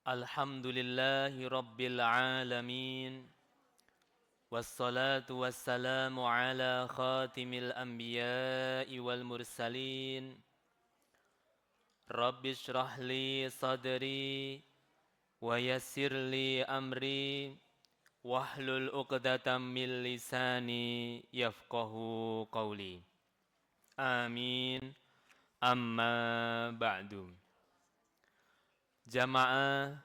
Alhamdulillahi Rabbil Alamin. Wassalatu wassalamu ala khatimil anbiya'i wal mursalin. Rabbi shrah li sadri wa yassir li amri wahlul uqdatam min lisani yafqahu qawli. Amin. Amma ba'du. Jamaah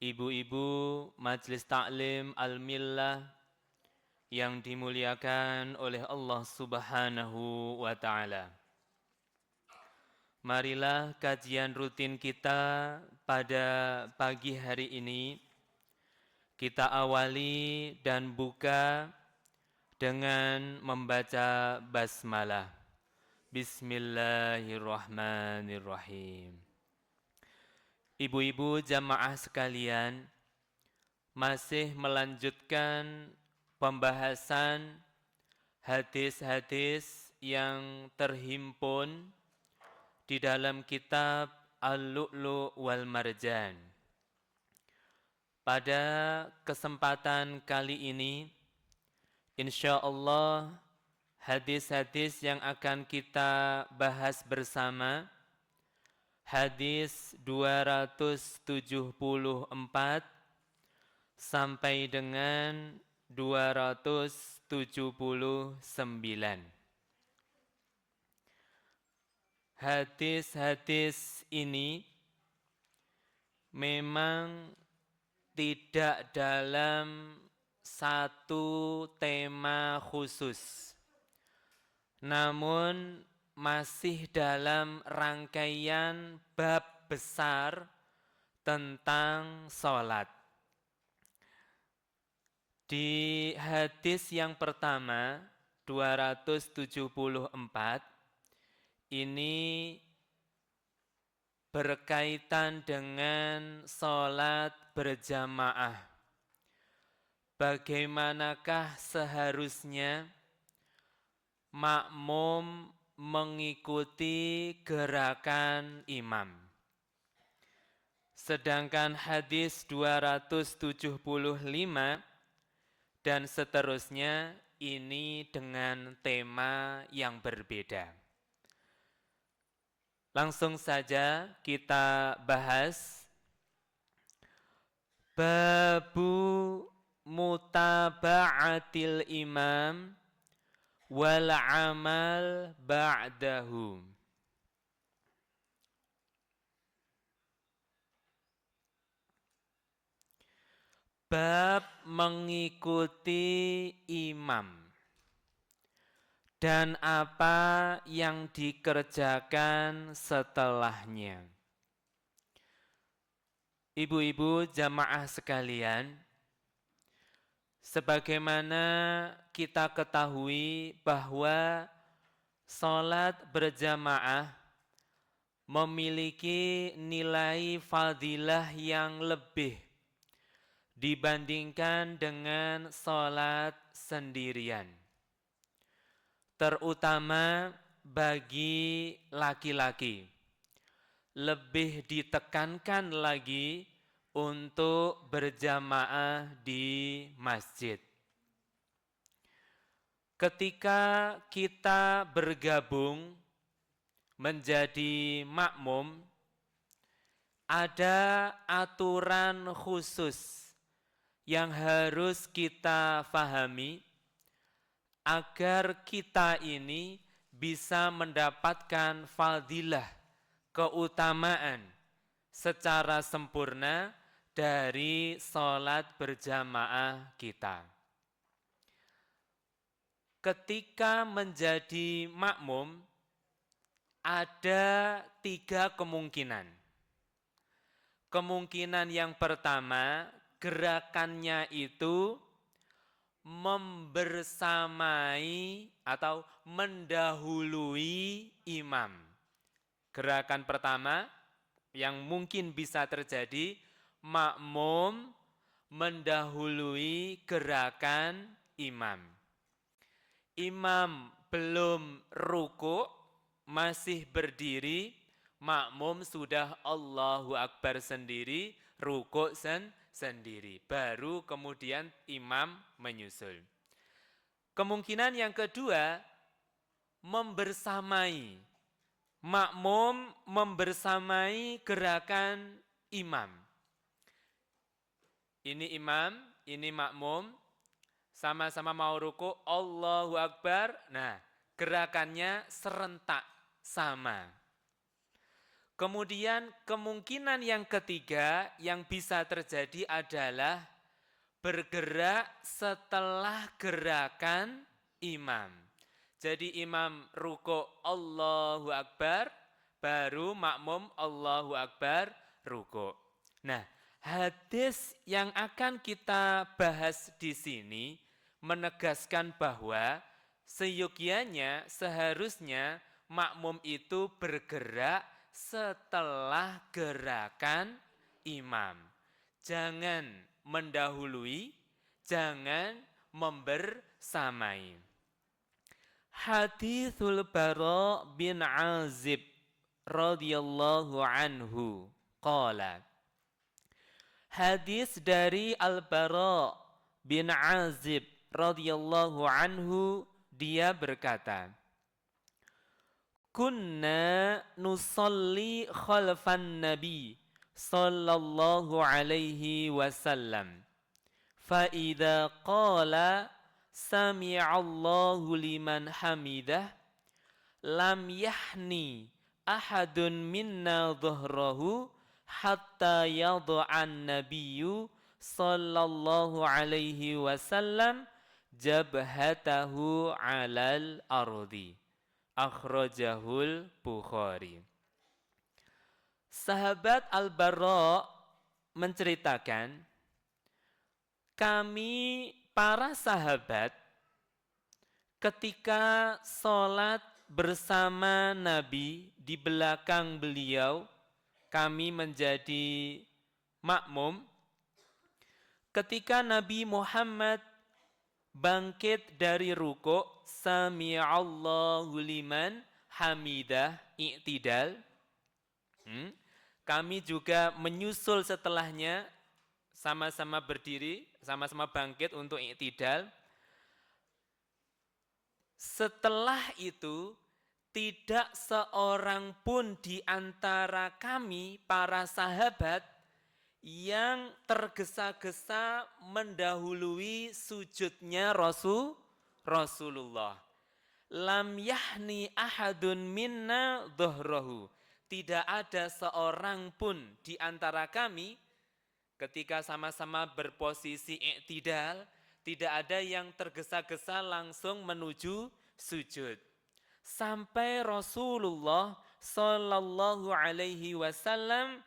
ibu-ibu Majelis Taklim Al-Millah yang dimuliakan oleh Allah Subhanahu wa taala. Marilah kajian rutin kita pada pagi hari ini kita awali dan buka dengan membaca basmalah. Bismillahirrahmanirrahim. Ibu-ibu jamaah sekalian, masih melanjutkan pembahasan hadis-hadis yang terhimpun di dalam kitab Al-Lu'lu' wal Marjan. Pada kesempatan kali ini, insya Allah hadis-hadis yang akan kita bahas bersama hadis 274 sampai dengan 279. Hadis-hadis ini memang tidak dalam satu tema khusus, namun masih dalam rangkaian bab besar tentang sholat. Di hadis yang pertama 274 ini berkaitan dengan sholat berjamaah. Bagaimanakah seharusnya makmum mengikuti gerakan imam? Sedangkan hadis 275 dan seterusnya ini dengan tema yang berbeda. Langsung saja kita bahas babu mutaba'atil imam wal amal ba'dahu. Bab mengikuti imam dan apa yang dikerjakan setelahnya. Ibu-ibu jamaah sekalian, sebagaimana kita ketahui bahwa sholat berjamaah memiliki nilai fadilah yang lebih dibandingkan dengan sholat sendirian, terutama bagi laki-laki. Lebih ditekankan lagi untuk berjamaah di masjid. Ketika kita bergabung menjadi makmum, ada aturan khusus yang harus kita fahami agar kita ini bisa mendapatkan fadilah, keutamaan secara sempurna dari sholat berjamaah kita. Ketika menjadi makmum, ada 3 kemungkinan. Kemungkinan yang pertama, gerakannya itu membersamai atau mendahului imam. Gerakan pertama yang mungkin bisa terjadi, makmum mendahului gerakan imam. Imam belum ruku, masih berdiri, makmum sudah Allahu Akbar sendiri, rukuk sendiri. Baru kemudian imam menyusul. Kemungkinan yang kedua, membersamai. Makmum membersamai gerakan imam. Ini imam, ini makmum, sama-sama mau rukuk, Allahu Akbar. Nah, gerakannya serentak sama. Kemudian kemungkinan yang ketiga yang bisa terjadi adalah bergerak setelah gerakan imam. Jadi imam rukuk Allahu Akbar, baru makmum Allahu Akbar rukuk. Nah, hadis yang akan kita bahas di sini menegaskan bahwa seyogianya, seharusnya makmum itu bergerak setelah gerakan imam. Jangan mendahului, jangan membersamai. Hadithul Bara bin Azib radhiyallahu anhu qala. Hadis dari Al-Bara bin Azib radhiyallahu anhu, dia berkata, kunna nusalli khalfan nabi sallallahu alaihi wasallam fa idza qala sami'allahu liman hamidah lam yahni ahadun minna dhahrahu hatta yad'an nabiyyu sallallahu alaihi wasallam jabhatahu 'alal ardi. Akhrajahul Bukhari. Sahabat Al-Bara menceritakan, kami para sahabat ketika sholat bersama Nabi di belakang beliau, kami menjadi makmum. Ketika Nabi Muhammad bangkit dari rukuk, sami'allahu liman hamidah, i'tidal. Kami juga menyusul setelahnya, sama-sama berdiri, sama-sama bangkit untuk i'tidal. Setelah itu, tidak seorang pun di antara kami, para sahabat, yang tergesa-gesa mendahului sujudnya Rasulullah. Lam yahni ahadun minna dhuhrahu. Tidak ada seorang pun di antara kami ketika sama-sama berposisi i'tidal, tidak ada yang tergesa-gesa langsung menuju sujud. Sampai Rasulullah sallallahu alaihi wasallam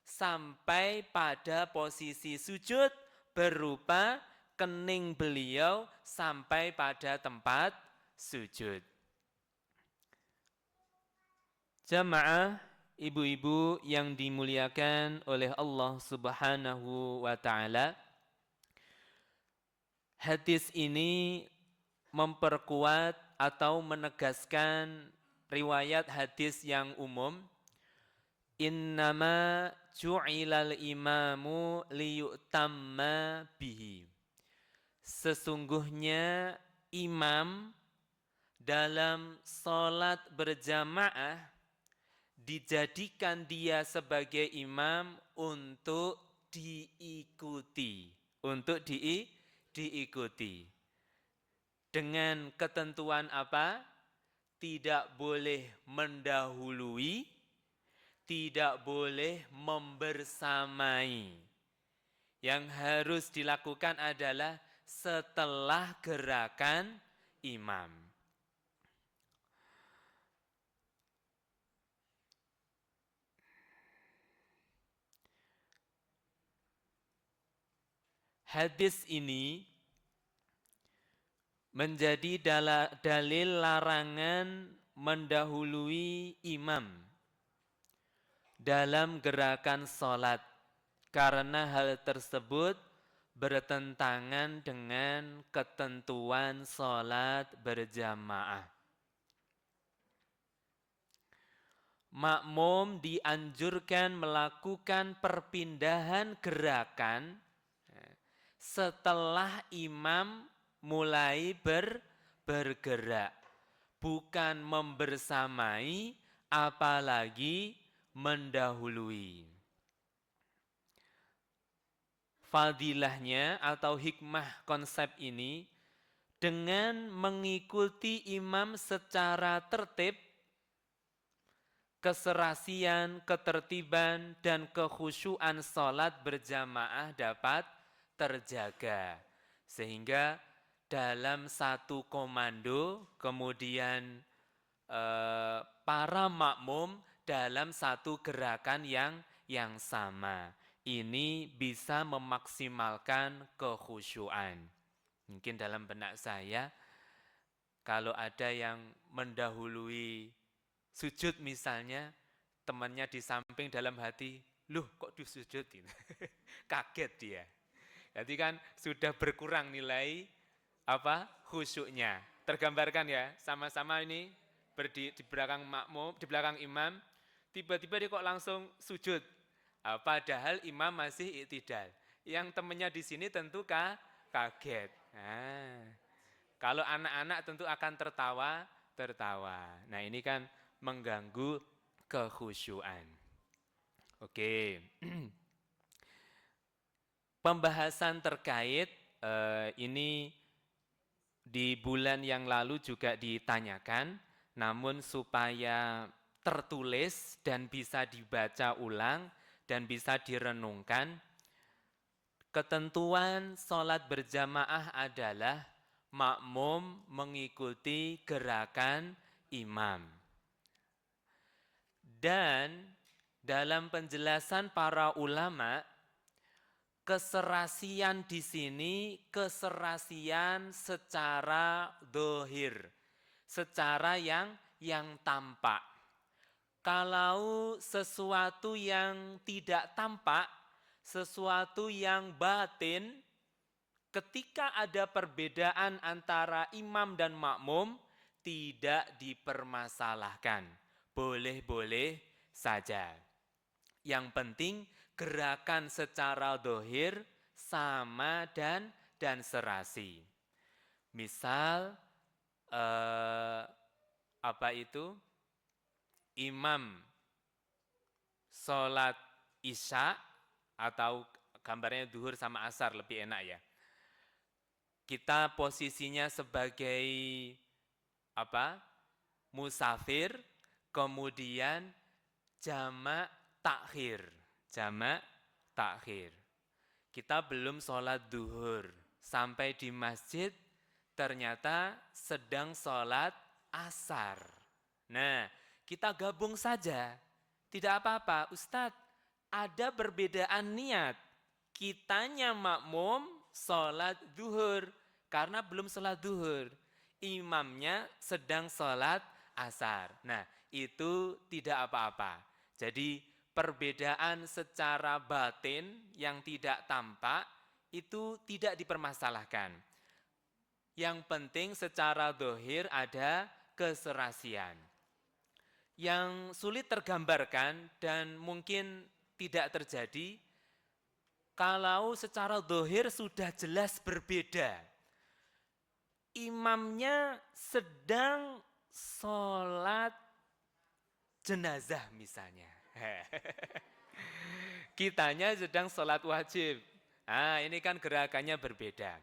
sampai pada posisi sujud berupa kening beliau sampai pada tempat sujud. Jamaah ibu-ibu yang dimuliakan oleh Allah Subhanahu wa taala, hadis ini memperkuat atau menegaskan riwayat hadis yang umum, innama ju'ilal imamu liyutamma bihi. Sesungguhnya imam dalam sholat berjamaah dijadikan dia sebagai imam untuk diikuti. Untuk diikuti. Dengan ketentuan apa? Tidak boleh mendahului, tidak boleh membersamai. Yang harus dilakukan adalah setelah gerakan imam. Hadis ini menjadi dalil larangan mendahului imam dalam gerakan sholat, karena hal tersebut bertentangan dengan ketentuan sholat berjamaah. makmum dianjurkan melakukan perpindahan gerakan setelah imam mulai bergerak, bukan membersamai apalagi mendahului. Fadilahnya atau hikmah konsep ini, dengan mengikuti imam secara tertib, keserasian, ketertiban, dan kekhusyuan sholat berjamaah dapat terjaga. Sehingga dalam satu komando, kemudian para makmum dalam satu gerakan yang sama. Ini bisa memaksimalkan kekhusyuan. Mungkin dalam benak saya, kalau ada yang mendahului sujud misalnya, temannya di samping dalam hati, loh kok disujudin? Kaget dia. Jadi kan sudah berkurang nilai khusyuknya. Tergambarkan ya, sama-sama ini di belakang makmum, di belakang imam, tiba-tiba dia kok langsung sujud. Padahal imam masih iktidal. Yang temannya di sini tentu kaget. Nah, kalau anak-anak tentu akan tertawa. Nah, ini kan mengganggu kekhusyuan. Oke. Pembahasan terkait ini di bulan yang lalu juga ditanyakan, namun supaya tertulis dan bisa dibaca ulang dan bisa direnungkan, ketentuan sholat berjamaah adalah makmum mengikuti gerakan imam. Dan dalam penjelasan para ulama, keserasian di sini keserasian secara dohir, secara yang tampak. Kalau sesuatu yang tidak tampak, sesuatu yang batin, ketika ada perbedaan antara imam dan makmum, tidak dipermasalahkan. Boleh-boleh saja. Yang penting gerakan secara dohir sama dan serasi. Misal imam sholat isya atau gambarnya duhur sama asar lebih enak ya. Kita posisinya sebagai musafir, kemudian jamak takhir. Kita belum sholat duhur, sampai di masjid ternyata sedang sholat asar. Nah, kita gabung saja, tidak apa-apa. Ustadz, ada perbedaan niat. Kitanya makmum sholat duhur, karena belum sholat duhur. Imamnya sedang sholat asar. Nah, itu tidak apa-apa. Jadi perbedaan secara batin yang tidak tampak itu tidak dipermasalahkan. Yang penting secara dohir ada keserasian. Yang sulit tergambarkan dan mungkin tidak terjadi, kalau secara dohir sudah jelas berbeda. Imamnya sedang sholat jenazah misalnya. Kitanya sedang sholat wajib. Nah, ini kan gerakannya berbeda.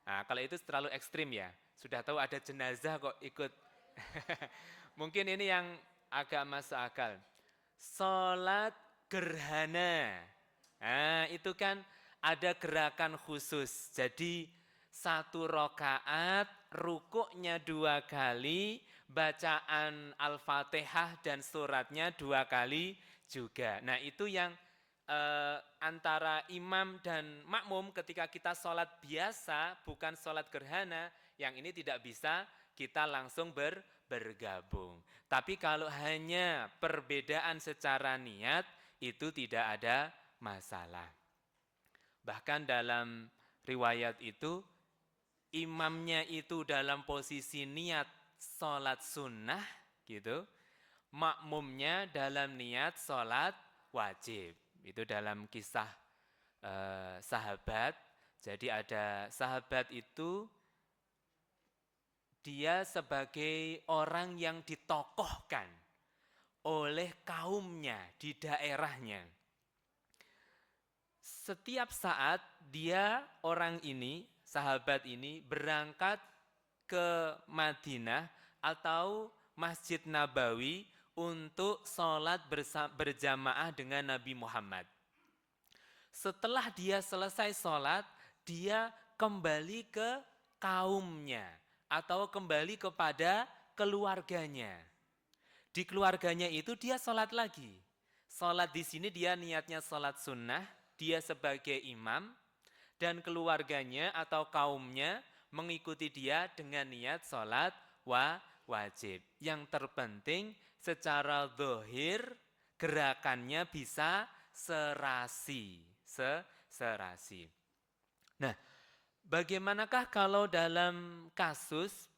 Nah, kalau itu terlalu ekstrim ya. Sudah tahu ada jenazah kok ikut. Mungkin ini yang agak masuk akal. Sholat gerhana. Nah, itu kan ada gerakan khusus. Jadi satu rakaat, rukuknya 2 kali, bacaan Al-Fatihah dan suratnya 2 kali juga. Nah, itu yang antara imam dan makmum ketika kita sholat biasa, bukan sholat gerhana, yang ini tidak bisa kita langsung bergabung. Tapi kalau hanya perbedaan secara niat, itu tidak ada masalah. Bahkan dalam riwayat itu, imamnya itu dalam posisi niat sholat sunnah, gitu, makmumnya dalam niat sholat wajib. Itu dalam kisah sahabat. Jadi ada sahabat itu dia sebagai orang yang ditokohkan oleh kaumnya di daerahnya. Setiap saat dia orang ini, sahabat ini berangkat ke Madinah atau Masjid Nabawi untuk sholat berjamaah dengan Nabi Muhammad. Setelah dia selesai sholat, dia kembali ke kaumnya atau kembali kepada keluarganya. Di keluarganya itu dia sholat lagi. Sholat di sini dia niatnya sholat sunnah, dia sebagai imam, dan keluarganya atau kaumnya mengikuti dia dengan niat sholat wajib. Yang terpenting secara zahir gerakannya bisa serasi. Serasi. Nah, bagaimanakah kalau dalam kasus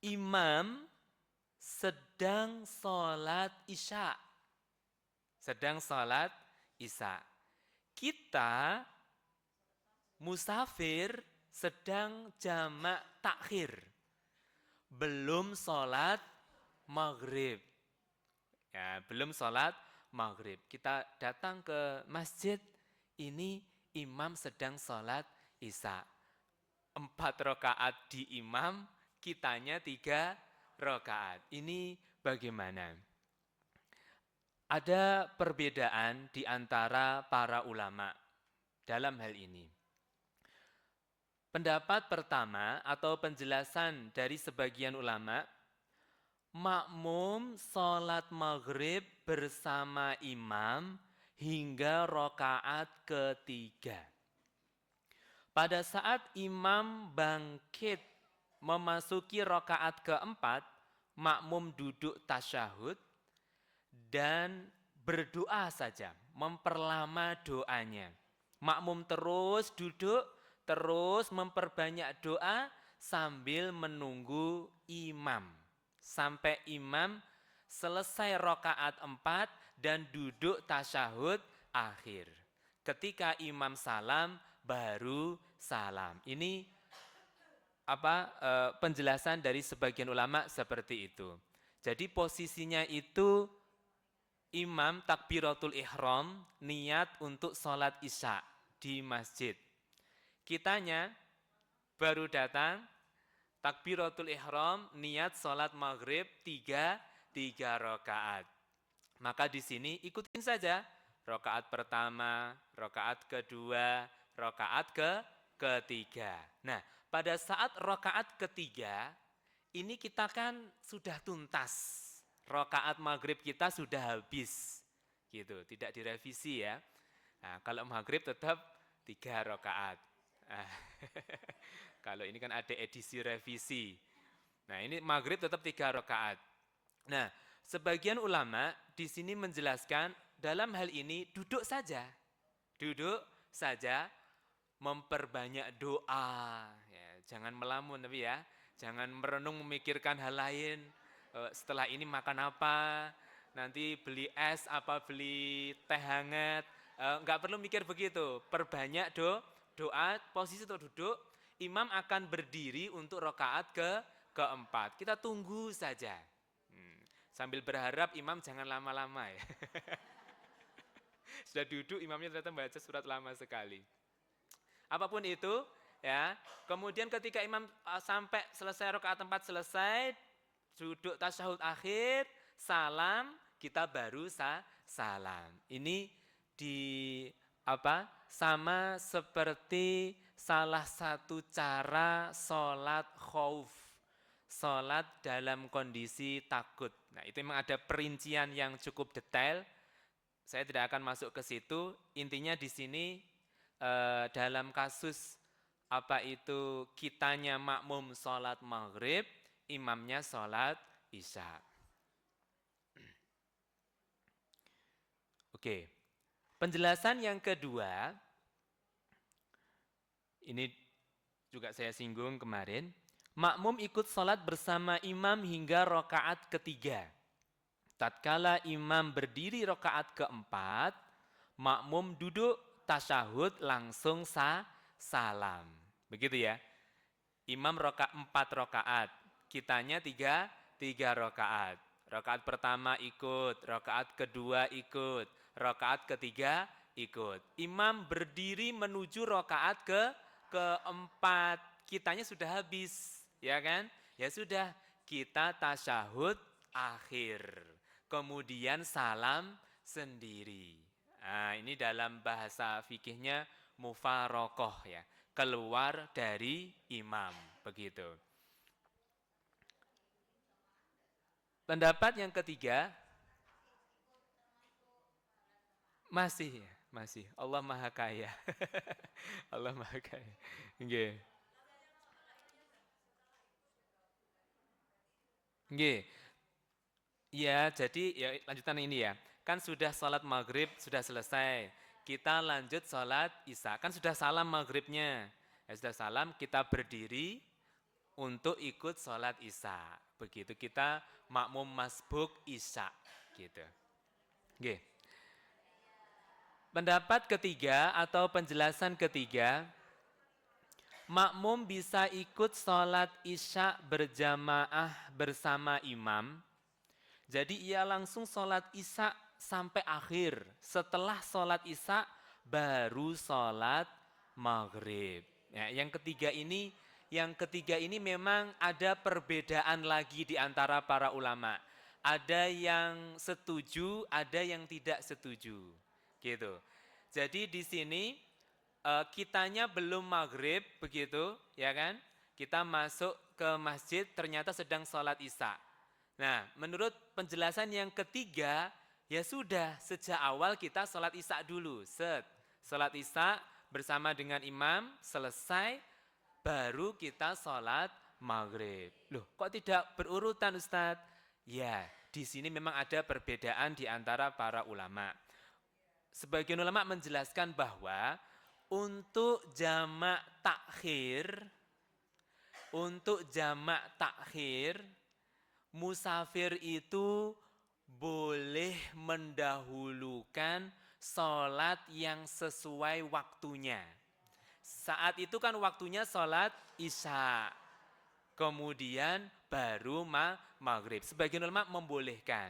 imam sedang sholat isya? Sedang sholat isya. Kita musafir sedang jamak takhir. Belum sholat maghrib. Ya, belum sholat maghrib. Kita datang ke masjid, ini imam sedang sholat isya. 4 rakaat di imam, kitanya 3 rakaat. Ini bagaimana? Ada perbedaan di antara para ulama dalam hal ini. Pendapat pertama atau penjelasan dari sebagian ulama, makmum sholat maghrib bersama imam hingga rakaat ketiga. Pada saat imam bangkit memasuki rakaat keempat, makmum duduk tasyahud dan berdoa saja, memperlama doanya. Makmum terus duduk, terus memperbanyak doa sambil menunggu imam. Sampai imam selesai rakaat 4 dan duduk tasyahud akhir. Ketika imam salam, baru salam. Ini penjelasan dari sebagian ulama seperti itu. Jadi posisinya itu imam takbiratul ihram niat untuk sholat isya di masjid. Kitanya baru datang takbiratul ihram niat sholat maghrib 3 rakaat. Maka di sini ikutin saja rakaat pertama, rakaat kedua, rakaat ketiga. Nah, pada saat rakaat ketiga ini kita kan sudah tuntas. Rakaat maghrib kita sudah habis. Gitu, tidak direvisi ya. Nah, kalau maghrib tetap 3 rakaat. Kalau ini kan ada edisi revisi. Nah, ini maghrib tetap 3 rakaat. Nah, sebagian ulama di sini menjelaskan dalam hal ini duduk saja. Duduk saja, memperbanyak doa. Ya, jangan melamun tapi ya. Jangan merenung memikirkan hal lain. Setelah ini makan apa, nanti beli es apa, beli teh hangat. Enggak perlu mikir begitu. Perbanyak doa, posisi untuk duduk. Imam akan berdiri untuk rakaat keempat. Kita tunggu saja. Sambil berharap imam jangan lama-lama ya. Sudah duduk, imamnya ternyata membaca surat lama sekali. Apapun itu, ya. Kemudian ketika imam sampai selesai rakaat 4 selesai, duduk tasyahud akhir, salam, kita baru salam. Ini sama seperti salah satu cara sholat khauf. Sholat dalam kondisi takut. Nah, itu memang ada perincian yang cukup detail. Saya tidak akan masuk ke situ. Intinya di sini dalam kasus kitanya makmum sholat maghrib, imamnya sholat isya. Oke, penjelasan yang kedua, ini juga saya singgung kemarin. Makmum ikut sholat bersama imam hingga rakaat ketiga. Tatkala imam berdiri rakaat keempat, makmum duduk tasyahud langsung salam. Begitu ya. Imam empat rakaat, kitanya tiga rakaat. Rakaat pertama ikut, rakaat kedua ikut, rakaat ketiga ikut. Imam berdiri menuju rakaat keempat, kitanya sudah habis, ya kan? Ya sudah, kita tasyahud akhir. Kemudian salam sendiri. Nah, ini dalam bahasa fikihnya mufarokoh ya, keluar dari imam, begitu. Pendapat yang ketiga, masih ya, masih. Allah Maha Kaya. Allah Maha Kaya. Nggih. Nggih. Ya, jadi ya lanjutan ini ya. Kan sudah sholat maghrib, sudah selesai. Kita lanjut sholat isya. Kan sudah salam maghribnya. Ya sudah salam, kita berdiri untuk ikut sholat isya. Begitu kita makmum masbuk isya. Gitu. Oke. Pendapat ketiga atau penjelasan ketiga, makmum bisa ikut sholat isya berjamaah bersama imam. Jadi ia langsung sholat isya sampai akhir. Setelah sholat isya baru sholat maghrib. Ya, yang ketiga ini memang ada perbedaan lagi di antara para ulama. Ada yang setuju, ada yang tidak setuju. Gitu. Jadi di sini kitanya belum maghrib begitu, ya kan? Kita masuk ke masjid ternyata sedang sholat isya. Nah, menurut penjelasan yang ketiga, ya sudah sejak awal kita sholat isya dulu. Sholat isya bersama dengan imam, selesai, baru kita sholat maghrib. Loh, kok tidak berurutan Ustadz? Ya, di sini memang ada perbedaan di antara para ulama. Sebagian ulama menjelaskan bahwa untuk jamak takhir, musafir itu boleh mendahulukan sholat yang sesuai waktunya. Saat itu kan waktunya sholat isya, kemudian baru maghrib. Sebagian ulama membolehkan.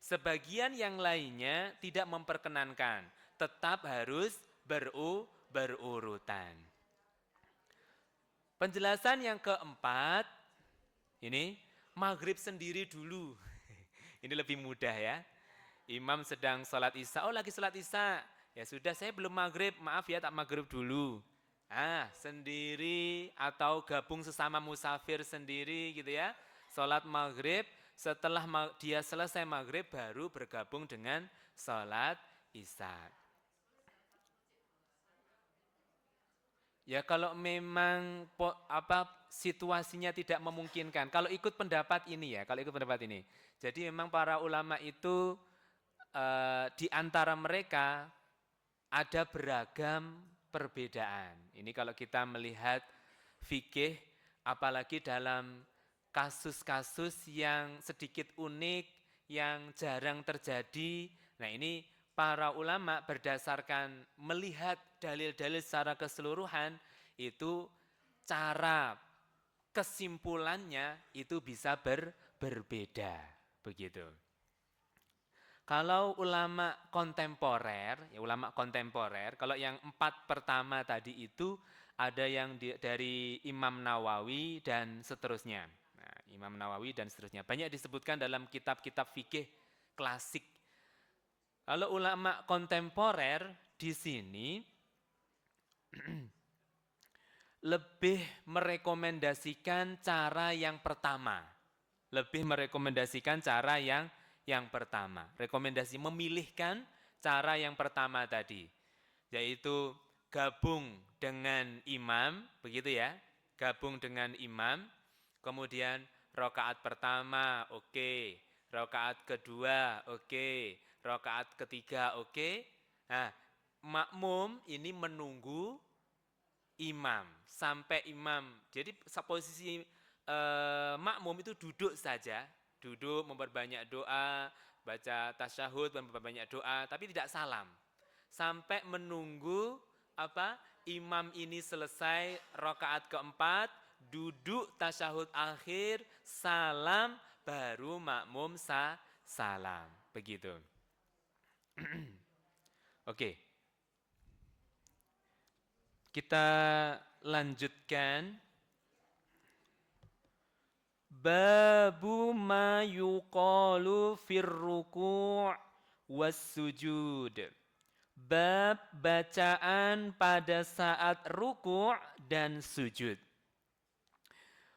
Sebagian yang lainnya tidak memperkenankan, tetap harus berurutan. Penjelasan yang keempat, ini maghrib sendiri dulu. Ini lebih mudah ya. Imam sedang sholat isya, oh lagi sholat isya. Ya sudah, saya belum maghrib, maaf ya tak maghrib dulu. Sendiri atau gabung sesama musafir sendiri gitu ya. Sholat maghrib, setelah dia selesai maghrib baru bergabung dengan sholat isya. Ya kalau memang situasinya tidak memungkinkan, kalau ikut pendapat ini. Jadi memang para ulama itu di antara mereka ada beragam perbedaan. Ini kalau kita melihat fikih, apalagi dalam kasus-kasus yang sedikit unik, yang jarang terjadi. Nah ini para ulama berdasarkan melihat dalil-dalil secara keseluruhan, itu cara kesimpulannya itu bisa berbeda. Begitu. Kalau ulama kontemporer, kalau yang 4 pertama tadi itu ada yang dari Imam Nawawi dan seterusnya. Nah, Imam Nawawi dan seterusnya. Banyak disebutkan dalam kitab-kitab fikih klasik. Kalau ulama kontemporer di sini lebih merekomendasikan cara yang pertama. Rekomendasi memilihkan cara yang pertama tadi, yaitu gabung dengan imam, begitu ya. Gabung dengan imam, kemudian rakaat pertama oke, rakaat kedua oke, rakaat ketiga oke. Nah, makmum ini menunggu imam sampai imam. Jadi posisi makmum itu duduk saja, duduk memperbanyak doa, baca tasyahud, memperbanyak doa, tapi tidak salam. Sampai menunggu apa? Imam ini selesai rakaat keempat, duduk tasyahud akhir, salam, baru makmum salam. Begitu. Oke. Kita lanjutkan. Babu ma yuqalu fir ruku' was sujud. Bab bacaan pada saat ruku' dan sujud.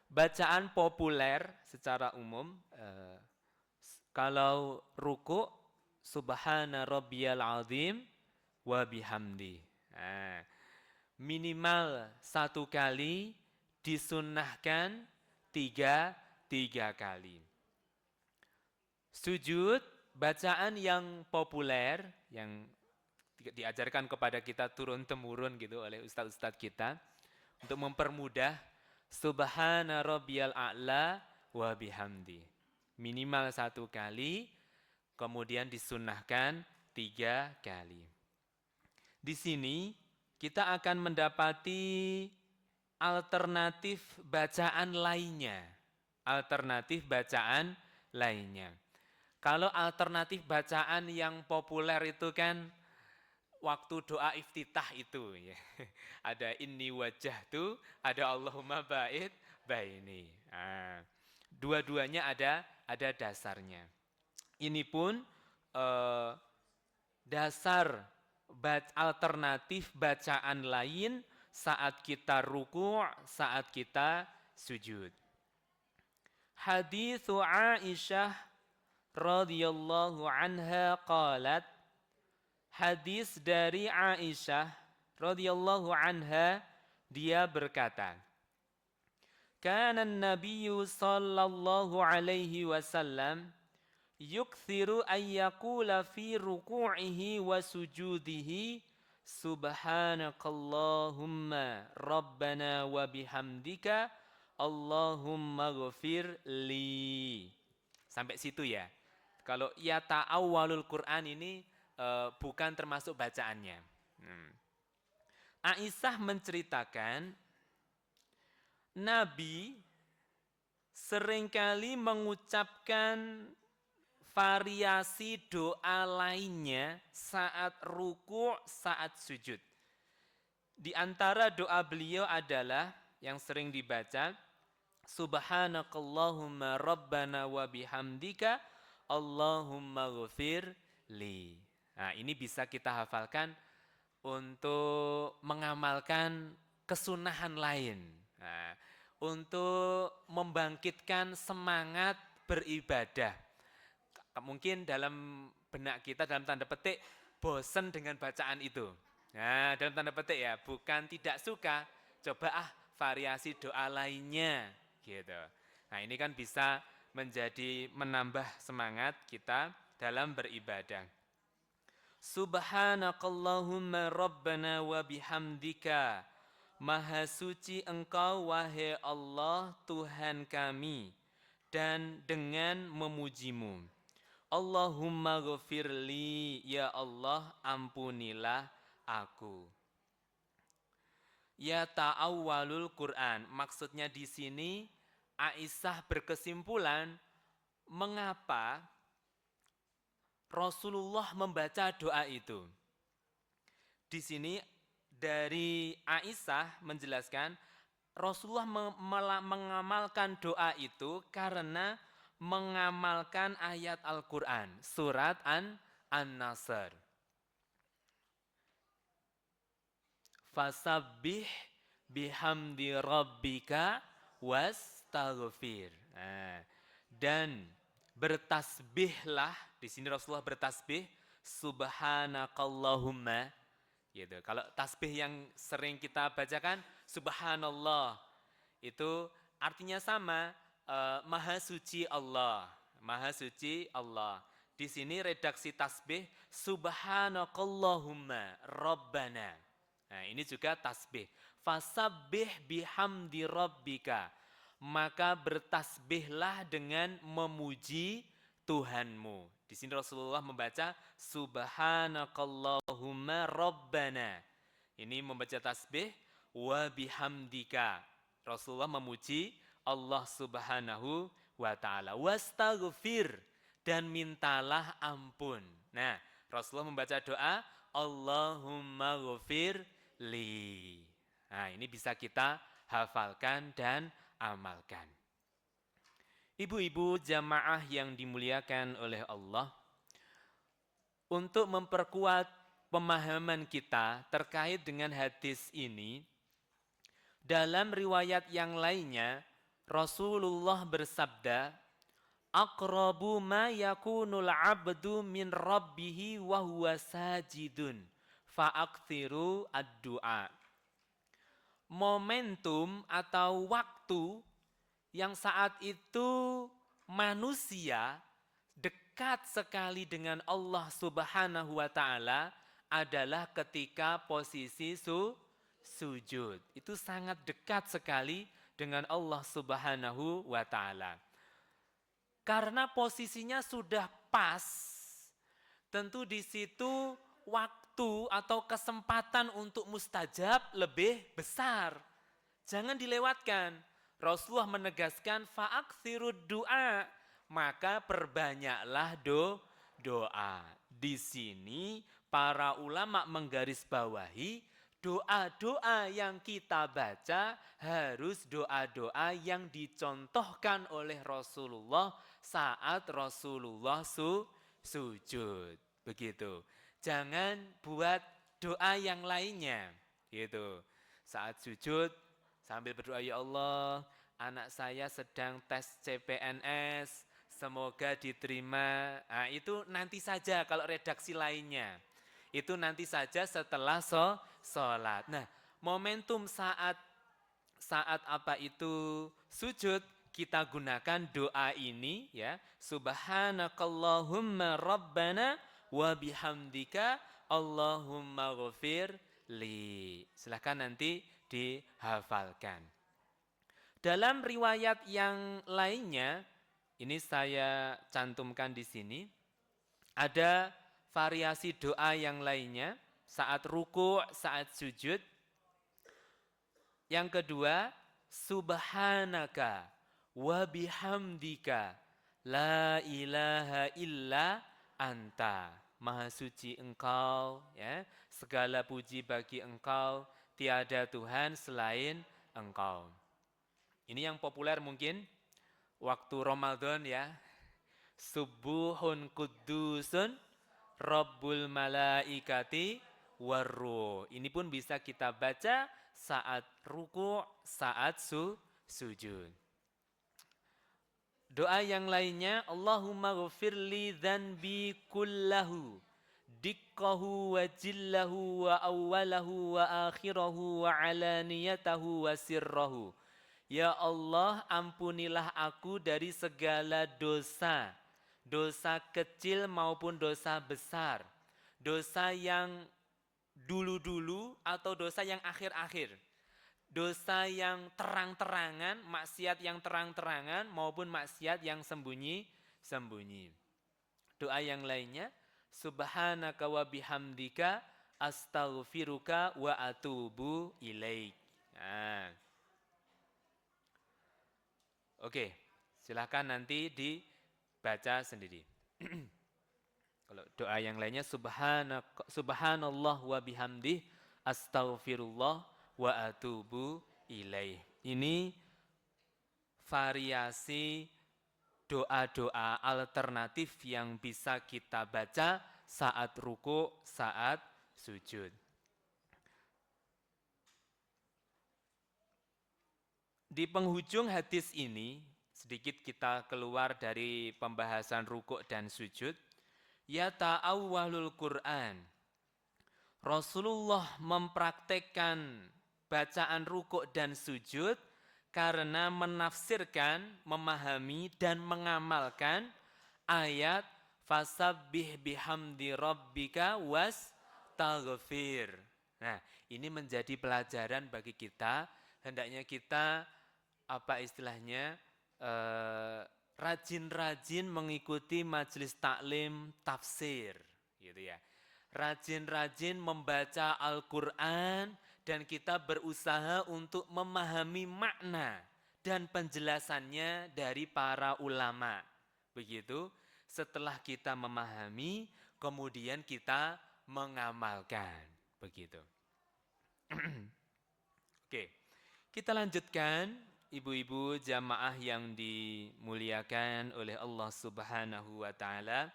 Bacaan populer secara umum, kalau ruku' subhana rabbiyal azim wa bihamdi. Minimal 1 kali, disunnahkan 3 kali. Sujud, bacaan yang populer, yang diajarkan kepada kita turun-temurun gitu oleh ustadz-ustadz kita, untuk mempermudah subhana rabbiyal a'la wa bihamdi. Minimal 1 kali, kemudian disunnahkan 3 kali. Di sini kita akan mendapati alternatif bacaan lainnya. Alternatif bacaan lainnya. Kalau alternatif bacaan yang populer itu kan waktu doa iftitah itu ya. Ada inni wajjahtu, ada Allahumma ba'id baini. Dua-duanya ada dasarnya. Ini pun dasar alternatif bacaan lain saat kita ruku', saat kita sujud. Hadits Aisyah radhiyallahu anha qalat, hadis dari Aisyah radhiyallahu anha, dia berkata, kana an-nabiyyu sallallahu alaihi wasallam yukthiru ayyakula fi ruku'ihi wa sujudihi subhanakallahumma rabbana wa bihamdika Allahumma ghafir li. Sampai situ ya. Kalau ya ta'awwalul Quran ini bukan termasuk bacaannya. Aisyah menceritakan Nabi seringkali mengucapkan variasi doa lainnya saat ruku', saat sujud. Di antara doa beliau adalah yang sering dibaca, subhanakallahumma rabbana wa bihamdika Allahumma ghafir li. Nah, ini bisa kita hafalkan untuk mengamalkan kesunahan lain. Nah, untuk membangkitkan semangat beribadah. Mungkin dalam benak kita, dalam tanda petik, bosan dengan bacaan itu. Nah, dalam tanda petik ya, bukan tidak suka, coba variasi doa lainnya gitu. Nah, ini kan bisa menjadi menambah semangat kita dalam beribadah. Subhanakallahumma rabbana wa bihamdika. Maha suci Engkau wahai Allah Tuhan kami, dan dengan memujimu. Allahumma ghafirli, ya Allah ampunilah aku. Ya ta'awwalul Quran, maksudnya di sini Aisyah berkesimpulan mengapa Rasulullah membaca doa itu. Di sini dari Aisyah menjelaskan Rasulullah mengamalkan doa itu karena mengamalkan ayat Al-Quran, surat An-Nasr. Fasabbih bihamdi rabbika wastaghfir. Dan bertasbihlah, di sini Rasulullah bertasbih, subhanakallahumma. Gitu. Kalau tasbih yang sering kita bacakan, subhanallah, itu artinya sama, maha suci Allah, maha suci Allah. Di sini redaksi tasbih subhanakallahumma rabbana. Nah, ini juga tasbih. Fasabbih bihamdi rabbika. maka bertasbihlah dengan memuji Tuhanmu. Di sini Rasulullah membaca Subhanakallahumma Rabbana. Ini membaca tasbih wa bihamdika. Rasulullah memuji Allah Subhanahu wa taala. Wastaghfir, dan mintalah ampun. Nah, Rasulullah membaca doa Allahumma ghafir li. Nah, ini bisa kita hafalkan dan amalkan. Ibu-ibu jamaah yang dimuliakan oleh Allah, untuk memperkuat pemahaman kita terkait dengan hadis ini, dalam riwayat yang lainnya Rasulullah bersabda, aqrabu ma yakunul abdu min rabbihi wa huwa sajidun fa'aktsiru ad-du'a. Momentum atau waktu yang saat itu manusia dekat sekali dengan Allah Subhanahu wa taala adalah ketika posisi sujud. Itu sangat dekat sekali dengan Allah Subhanahu wa taala. Karena posisinya sudah pas, tentu di situ waktu atau kesempatan untuk mustajab lebih besar. Jangan dilewatkan. Rasulullah menegaskan fa'aktsirud du'a, maka perbanyaklah doa. Di sini para ulama menggarisbawahi doa-doa yang kita baca harus doa-doa yang dicontohkan oleh Rasulullah saat Rasulullah sujud. Begitu. Jangan buat doa yang lainnya. Gitu. Saat sujud sambil berdoa, ya Allah, anak saya sedang tes CPNS, semoga diterima. Nah, itu nanti saja kalau redaksi lainnya. Itu nanti saja setelah sholat. Nah, momentum saat apa itu sujud, kita gunakan doa ini ya. Subhanakallahumma rabbana wa bihamdika Allahumma ghafir li. Silakan nanti dihafalkan. Dalam riwayat yang lainnya, ini saya cantumkan di sini, ada variasi doa yang lainnya saat ruku', saat sujud. Yang kedua, subhanaka wa bihamdika la ilaha illa anta. Maha suci engkau, ya, segala puji bagi engkau, tiada Tuhan selain engkau. Ini yang populer mungkin waktu Ramadan ya. Subuhun kudusun Rabbul malaikati warruh. Ini pun bisa kita baca saat ruku', saat sujud. Doa yang lainnya, Allahumma ghafirli dzanbi kullahu dikkahu wa jillahu wa awwalahu wa akhirahu wa alaniyatahu wa sirrahu. Ya Allah, ampunilah aku dari segala dosa, dosa kecil maupun dosa besar, dosa yang dulu-dulu atau dosa yang akhir-akhir, dosa yang terang-terangan, maksiat yang terang-terangan maupun maksiat yang sembunyi-sembunyi. Doa yang lainnya, subhanaka wa bihamdika astaghfiruka wa atubu ilaik. Nah. Oke, silakan nanti dibaca sendiri. Kalau doa yang lainnya, subhanallah wa bihamdih astaghfirullah wa atubu ilaih. Ini variasi doa-doa alternatif yang bisa kita baca saat ruku', saat sujud. Di penghujung hadis ini, sedikit kita keluar dari pembahasan ruku' dan sujud. Ya ta'awwalul Qur'an. Rasulullah mempraktekkan bacaan ruku' dan sujud karena menafsirkan, memahami dan mengamalkan ayat fasabbih bihamdi rabbika wastaghfir. Nah, ini menjadi pelajaran bagi kita, hendaknya kita apa istilahnya, rajin-rajin mengikuti majelis taklim tafsir, gitu ya. Rajin-rajin membaca Al-Quran dan kita berusaha untuk memahami makna dan penjelasannya dari para ulama. Begitu, setelah kita memahami, kemudian kita mengamalkan. Begitu. Oke, kita lanjutkan ibu-ibu jamaah yang dimuliakan oleh Allah Subhanahu wa taala.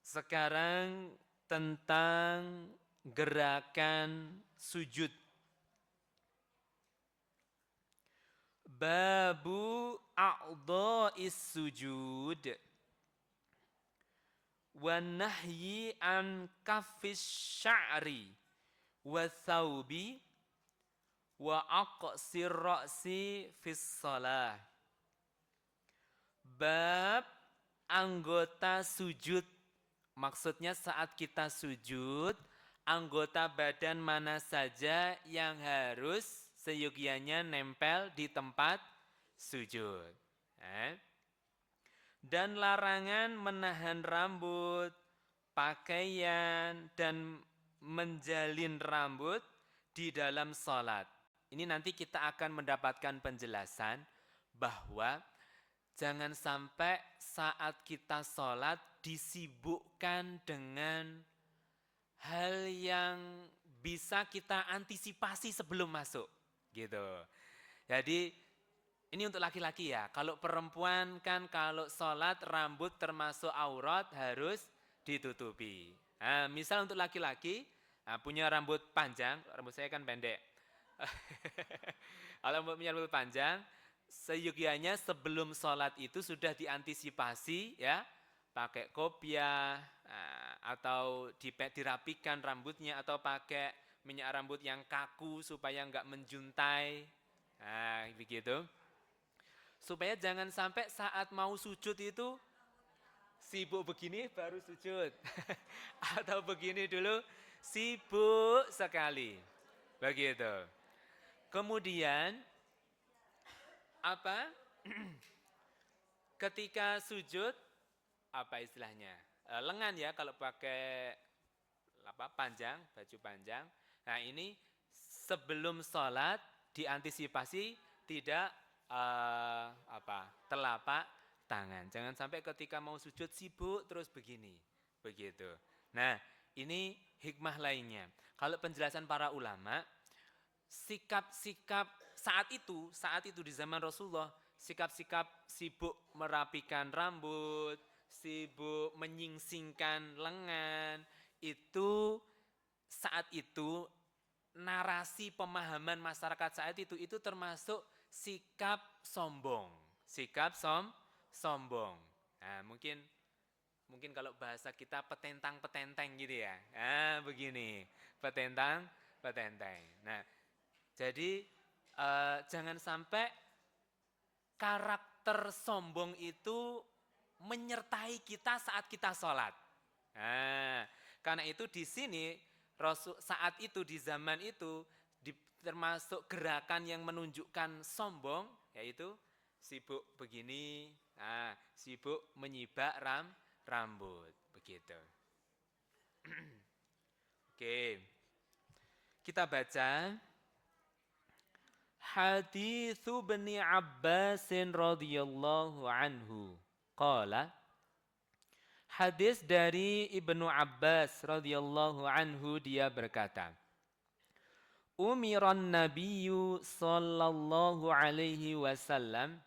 Sekarang tentang gerakan sujud. Babu a'dha'is sujud wa nahyi an kaffis sya'ri wa thawbi wa aqsir ra'si fis shalah. Bab anggota sujud. Maksudnya saat kita sujud, anggota badan mana saja yang harus seyogianya nempel di tempat sujud. Dan larangan menahan rambut, pakaian, dan menjalin rambut di dalam sholat. Ini nanti kita akan mendapatkan penjelasan bahwa jangan sampai saat kita sholat disibukkan dengan hal yang bisa kita antisipasi sebelum masuk, gitu. Jadi ini untuk laki-laki ya. Kalau perempuan kan kalau sholat rambut termasuk aurat harus ditutupi. Nah, misal untuk laki-laki punya rambut panjang, rambut saya kan pendek. Kalau punya rambut panjang, seyogianya sebelum sholat itu sudah diantisipasi ya, pakai kopiah atau dirapikan rambutnya atau pakai minyak rambut yang kaku supaya enggak menjuntai. Nah, begitu. Supaya jangan sampai saat mau sujud itu sibuk begini baru sujud. Atau begini dulu sibuk sekali. Begitu. Kemudian apa? Ketika sujud apa istilahnya? Lengan ya kalau pakai panjang, baju panjang. Nah, ini sebelum sholat diantisipasi tidak telapak tangan. Jangan sampai ketika mau sujud sibuk terus begini. Begitu. Nah, ini hikmah lainnya. Kalau penjelasan para ulama, sikap-sikap saat itu di zaman Rasulullah, sikap-sikap sibuk merapikan rambut, sibuk menyingsingkan lengan, itu saat itu narasi pemahaman masyarakat saat itu termasuk sikap sombong. Sikap sombong. Nah, mungkin kalau bahasa kita petentang-petenteng gitu ya. Nah, begini, petentang-petenteng. Nah, jadi jangan sampai karakter sombong itu menyertai kita saat kita sholat. Nah, karena itu di sini saat itu di zaman itu termasuk gerakan yang menunjukkan sombong, yaitu sibuk begini, sibuk menyibak rambut, begitu. Oke, kita baca haditsu Ibnu Abbas radhiyallahu anhu. Qala, hadis dari Ibnu Abbas radhiyallahu anhu, dia berkata, Umiran Nabiyyu sallallahu alaihi wasallam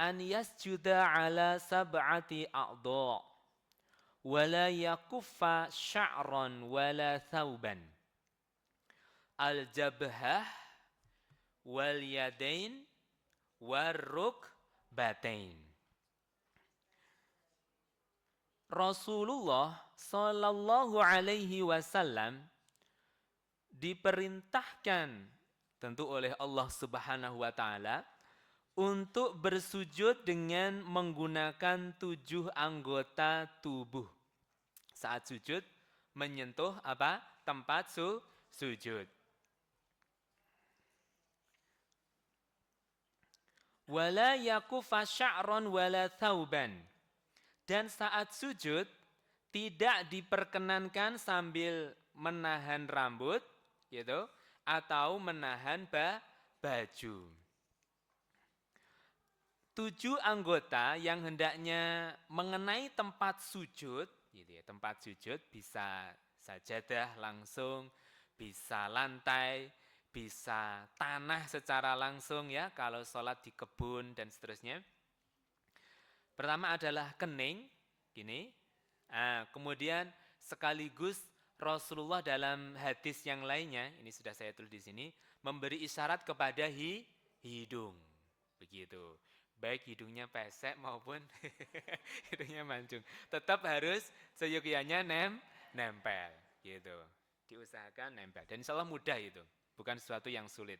an yasjuda ala sab'ati a'dha' wa la yakuffa sya'ran wa la thawban al-jabhah wal yadain war rukbatain. Rasulullah sallallahu alaihi wasallam diperintahkan tentu oleh Allah Subhanahu wa taala untuk bersujud dengan menggunakan 7 anggota tubuh. Saat sujud menyentuh apa? tempat sujud. Wala yakufa sya'ron wala thauban. Dan saat sujud tidak diperkenankan sambil menahan rambut gitu atau menahan baju. 7 anggota yang hendaknya mengenai tempat sujud, gitu ya, tempat sujud bisa sajadah langsung, bisa lantai, bisa tanah secara langsung ya kalau sholat di kebun dan seterusnya. Pertama adalah kening, gini. Kemudian sekaligus Rasulullah dalam hadis yang lainnya, ini sudah saya tulis di sini, memberi isyarat kepada hidung, begitu. Baik hidungnya pesek maupun hidungnya mancung, tetap harus seyogianya nempel, gitu. Diusahakan nempel, dan insya Allah mudah itu, bukan sesuatu yang sulit.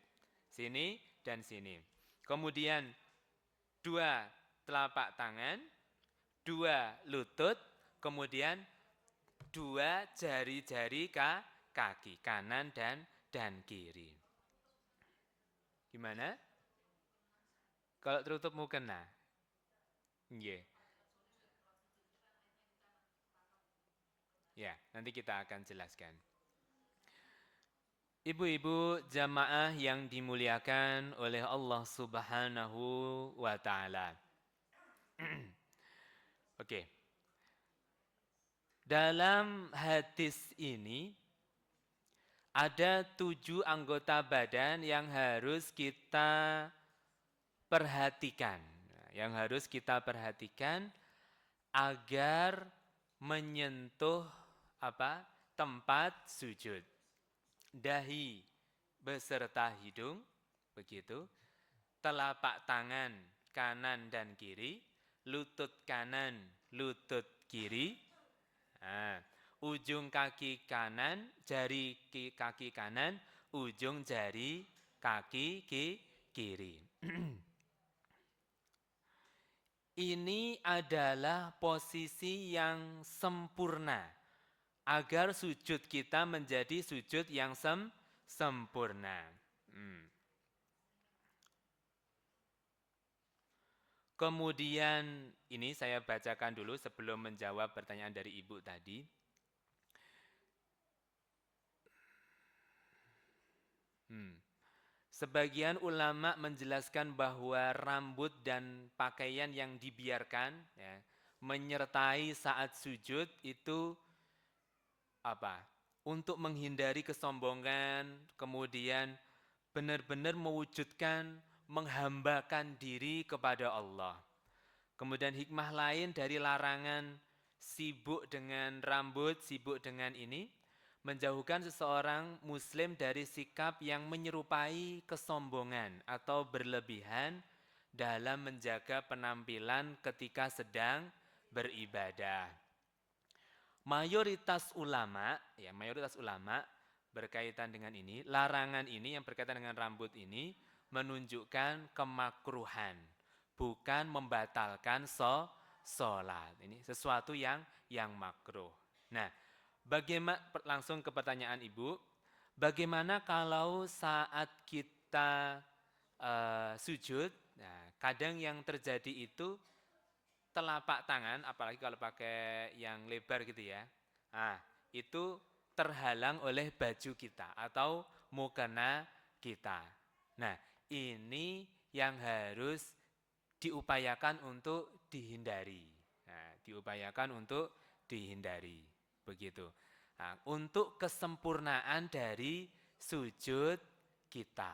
Sini dan sini. Kemudian 2 telapak tangan, 2 lutut, kemudian 2 jari-jari kaki, kanan dan kiri. Gimana? Kalau tertutup mukena? Nggih. Ya, nanti kita akan jelaskan. Ibu-ibu jamaah yang dimuliakan oleh Allah Subhanahu wa taala. Oke. Dalam hadis ini ada 7 anggota badan yang harus kita perhatikan, agar menyentuh tempat sujud. Dahi beserta hidung, begitu. Telapak tangan kanan dan kiri, lutut kanan, lutut kiri. Ujung kaki kanan, jari kaki kanan, ujung jari kaki kiri. Ini adalah posisi yang sempurna agar sujud kita menjadi sujud yang sempurna. Kemudian ini saya bacakan dulu sebelum menjawab pertanyaan dari Ibu tadi. Sebagian ulama menjelaskan bahwa rambut dan pakaian yang dibiarkan ya, menyertai saat sujud itu untuk menghindari kesombongan, kemudian benar-benar mewujudkan menghambakan diri kepada Allah. Kemudian hikmah lain dari larangan sibuk dengan rambut, sibuk dengan ini, menjauhkan seseorang muslim dari sikap yang menyerupai kesombongan atau berlebihan dalam menjaga penampilan ketika sedang beribadah. Mayoritas ulama berkaitan dengan ini, larangan ini yang berkaitan dengan rambut ini menunjukkan kemakruhan, bukan membatalkan sholat. Ini sesuatu yang makruh. Nah, langsung ke pertanyaan Ibu, bagaimana kalau saat kita sujud, nah, kadang yang terjadi itu telapak tangan, apalagi kalau pakai yang lebar gitu ya, itu terhalang oleh baju kita atau mukena kita. Nah, ini yang harus diupayakan untuk dihindari. Begitu. Nah, untuk kesempurnaan dari sujud kita.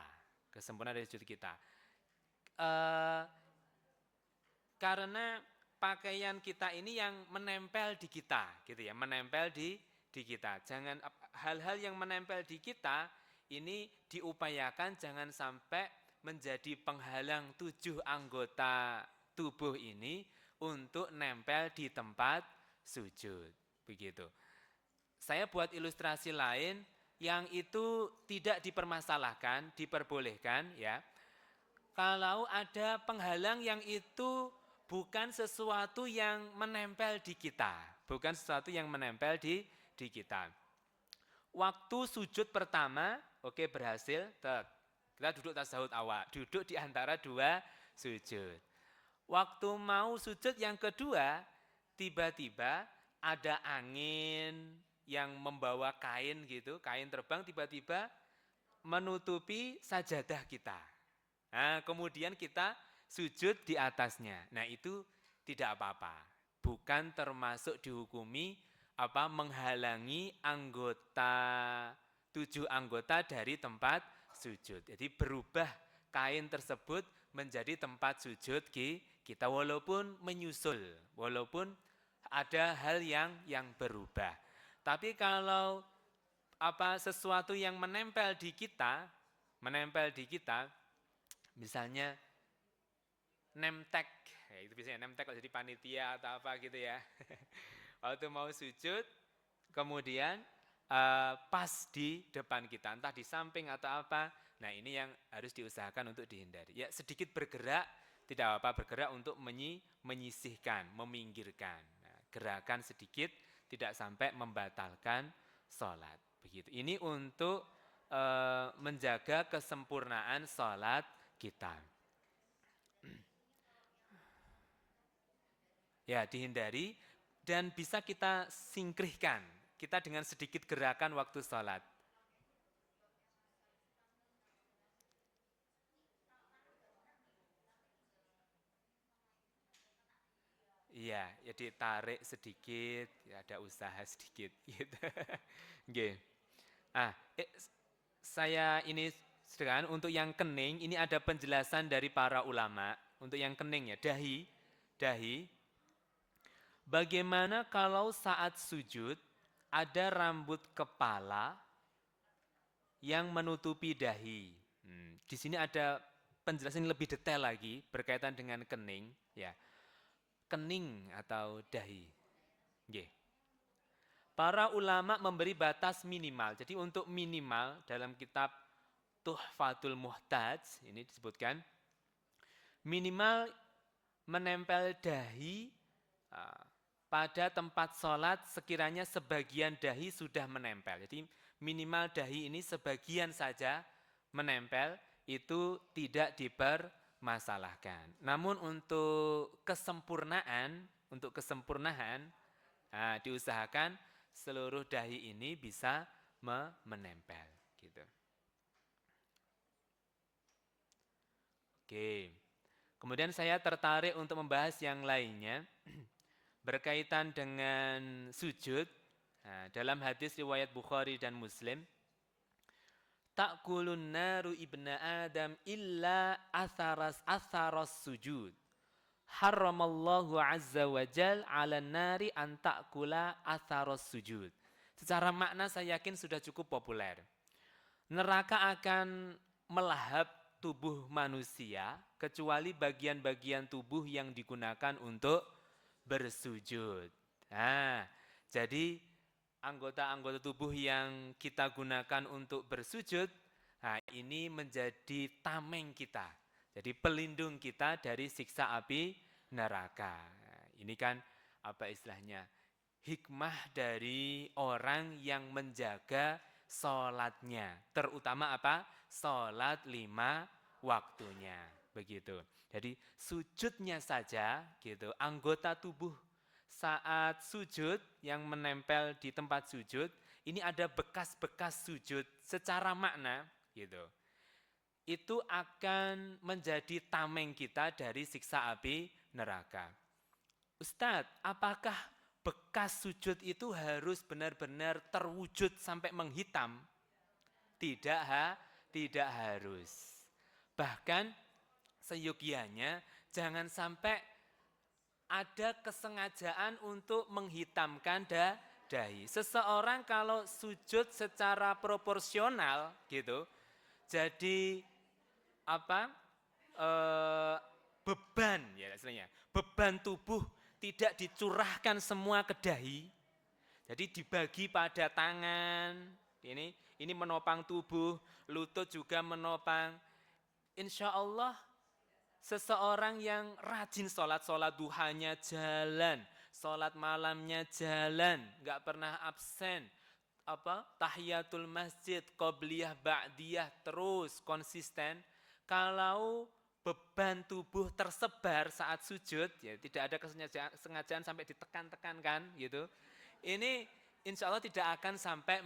Karena pakaian kita ini yang menempel di kita, gitu ya, menempel di kita. Jangan hal-hal yang menempel di kita ini diupayakan jangan sampai menjadi penghalang 7 anggota tubuh ini untuk nempel di tempat sujud, begitu. Saya buat ilustrasi lain yang itu tidak dipermasalahkan, diperbolehkan ya. Kalau ada penghalang yang itu bukan sesuatu yang menempel di kita, Waktu sujud pertama, oke berhasil, kita duduk tasahud awal, duduk di antara dua sujud. Waktu mau sujud yang kedua, tiba-tiba ada angin yang membawa kain gitu, kain terbang tiba-tiba menutupi sajadah kita. Nah, kemudian kita sujud di atasnya. Nah, itu tidak apa-apa. Bukan termasuk dihukumi menghalangi anggota 7 anggota dari tempat sujud. Jadi berubah kain tersebut menjadi tempat sujud kita walaupun menyusul, walaupun ada hal yang berubah. Tapi kalau sesuatu yang menempel di kita, misalnya nemtek, ya itu biasanya nemtek kalau jadi panitia atau apa gitu ya. Waktu mau sujud, kemudian pas di depan kita, entah di samping atau apa. Nah ini yang harus diusahakan untuk dihindari. Ya sedikit bergerak, tidak apa-apa bergerak untuk menyisihkan, meminggirkan. Nah, gerakan sedikit tidak sampai membatalkan sholat. Begitu. Ini untuk menjaga kesempurnaan sholat kita. Ya dihindari dan bisa kita singkrihkan. Kita dengan sedikit gerakan waktu sholat. Iya, ya ditarik sedikit, ya ada usaha sedikit gitu. Oke. Saya ini sedangkan untuk yang kening ini ada penjelasan dari para ulama. Untuk yang kening ya, dahi. Bagaimana kalau saat sujud ada rambut kepala yang menutupi dahi? Di sini ada penjelasan yang lebih detail lagi berkaitan dengan kening, ya. Kening atau dahi. Nggih. Para ulama memberi batas minimal. Jadi untuk minimal dalam kitab Tuhfatul Muhtaj ini disebutkan minimal menempel dahi pada tempat sholat sekiranya sebagian dahi sudah menempel. Jadi minimal dahi ini sebagian saja menempel itu tidak dipermasalahkan. Namun untuk kesempurnaan diusahakan seluruh dahi ini bisa menempel gitu. Oke. Kemudian saya tertarik untuk membahas yang lainnya berkaitan dengan sujud. Nah, dalam hadis riwayat Bukhari dan Muslim, ta'kulun naru ibna Adam illa atharas sujud. Haramallahu azza wa jal ala nari an ta'kula atharas sujud. Secara makna saya yakin sudah cukup populer. Neraka akan melahap tubuh manusia kecuali bagian-bagian tubuh yang digunakan untuk bersujud. Nah, jadi anggota-anggota tubuh yang kita gunakan untuk bersujud, nah ini menjadi tameng kita. Jadi pelindung kita dari siksa api neraka. Nah, ini kan istilahnya hikmah dari orang yang menjaga sholatnya. Terutama sholat 5 waktunya. Begitu. Jadi sujudnya saja gitu, anggota tubuh saat sujud yang menempel di tempat sujud, ini ada bekas-bekas sujud secara makna gitu. Itu akan menjadi tameng kita dari siksa api neraka. Ustadz, apakah bekas sujud itu harus benar-benar terwujud sampai menghitam? Tidak harus. Bahkan seyogianya jangan sampai ada kesengajaan untuk menghitamkan dahi. Seseorang kalau sujud secara proporsional gitu, jadi beban ya istilahnya, beban tubuh tidak dicurahkan semua ke dahi. Jadi dibagi pada tangan, ini menopang tubuh, lutut juga menopang. Insya Allah seseorang yang rajin sholat duhanya jalan, sholat malamnya jalan, nggak pernah absen, tahiyatul masjid, qobliyah, ba'diyah terus konsisten, kalau beban tubuh tersebar saat sujud, ya tidak ada kesengajaan sampai ditekan-tekan kan gitu. Ini insya Allah tidak akan sampai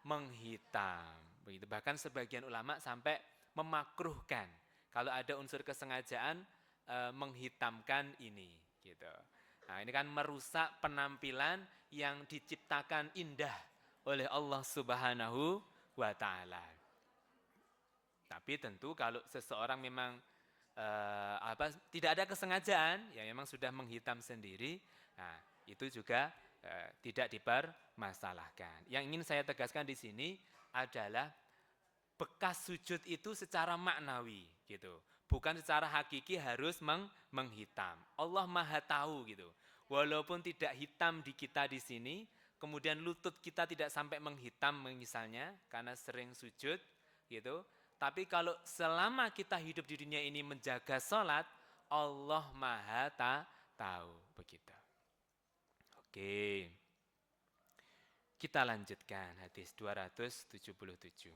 menghitam. Begitu. Bahkan sebagian ulama sampai memakruhkan kalau ada unsur kesengajaan menghitamkan ini gitu. Nah, ini kan merusak penampilan yang diciptakan indah oleh Allah Subhanahu wa taala. Tapi tentu kalau seseorang memang tidak ada kesengajaan, ya memang sudah menghitam sendiri, nah itu juga tidak dipermasalahkan. Yang ingin saya tegaskan di sini adalah bekas sujud itu secara maknawi gitu. Bukan secara hakiki harus menghitam. Allah Maha tahu gitu. Walaupun tidak hitam di kita di sini, kemudian lutut kita tidak sampai menghitam misalnya karena sering sujud gitu. Tapi kalau selama kita hidup di dunia ini menjaga sholat, Allah Maha tahu begitu. Oke. Kita lanjutkan hadis 277.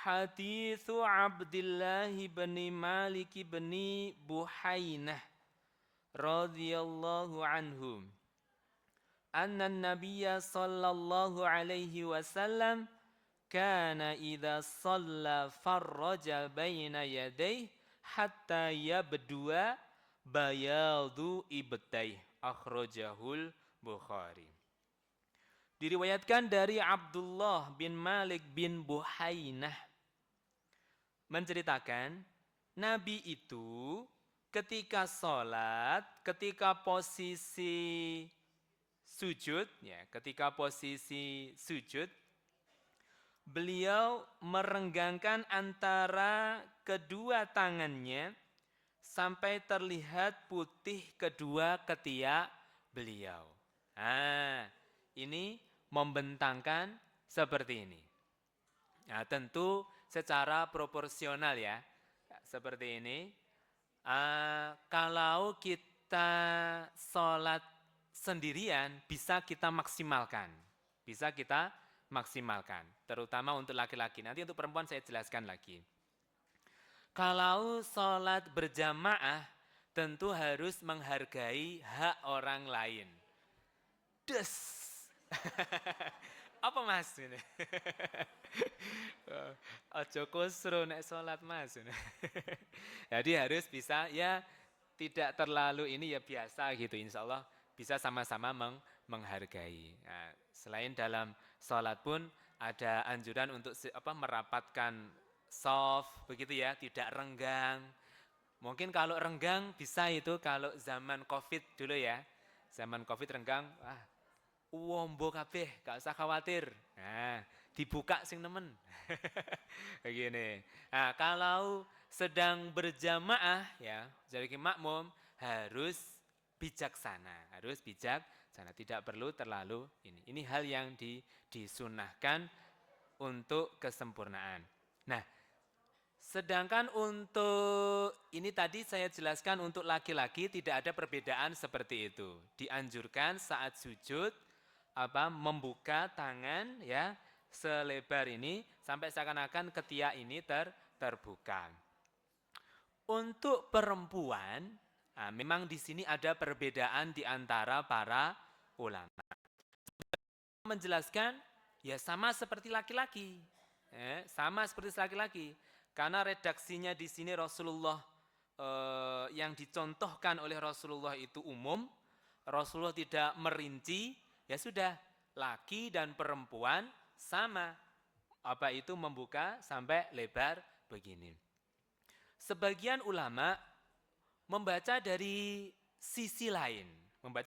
Hadithu Abdullah bin Malik bin Buhainah radhiyallahu anhum. Anna an-nabiyya sallallahu alaihi wasallam kana idza shalla farraja baina yadayhi hatta yabdua bayadu ibtayh, akhrajahul Bukhari. Diriwayatkan dari Abdullah bin Malik bin Buhainah menceritakan Nabi itu ketika sholat, ketika posisi sujud, ya, ketika posisi sujud, beliau merenggangkan antara kedua tangannya sampai terlihat putih kedua ketiak beliau. Nah, ini membentangkan seperti ini. Nah, tentu secara proporsional ya, seperti ini. Kalau kita sholat sendirian bisa kita maksimalkan, terutama untuk laki-laki. Nanti untuk perempuan saya jelaskan lagi. Kalau sholat berjamaah tentu harus menghargai hak orang lain. Apa mas? Ojo kusru nek sholat mas. Jadi harus bisa ya tidak terlalu ini ya biasa gitu, insya Allah bisa sama-sama menghargai. Nah, selain dalam sholat pun ada anjuran untuk merapatkan soft begitu ya, tidak renggang. Mungkin kalau renggang bisa itu kalau zaman Covid dulu ya, zaman Covid renggang, wombo kabeh, gak usah khawatir. Nah, dibuka sing nemen. Begini. Nah, kalau sedang berjamaah ya, jadi makmum harus bijaksana, tidak perlu terlalu ini. Ini hal yang disunahkan untuk kesempurnaan. Nah, sedangkan untuk ini tadi saya jelaskan untuk laki-laki tidak ada perbedaan seperti itu. Dianjurkan saat sujud membuka tangan ya selebar ini sampai seakan-akan ketiak ini terbuka. Untuk perempuan, memang di sini ada perbedaan di antara para ulama. Menjelaskan ya sama seperti laki-laki, karena redaksinya di sini Rasulullah yang dicontohkan oleh Rasulullah itu umum, Rasulullah tidak merinci, ya sudah laki dan perempuan sama, itu membuka sampai lebar begini. Sebagian ulama membaca dari sisi lain, membaca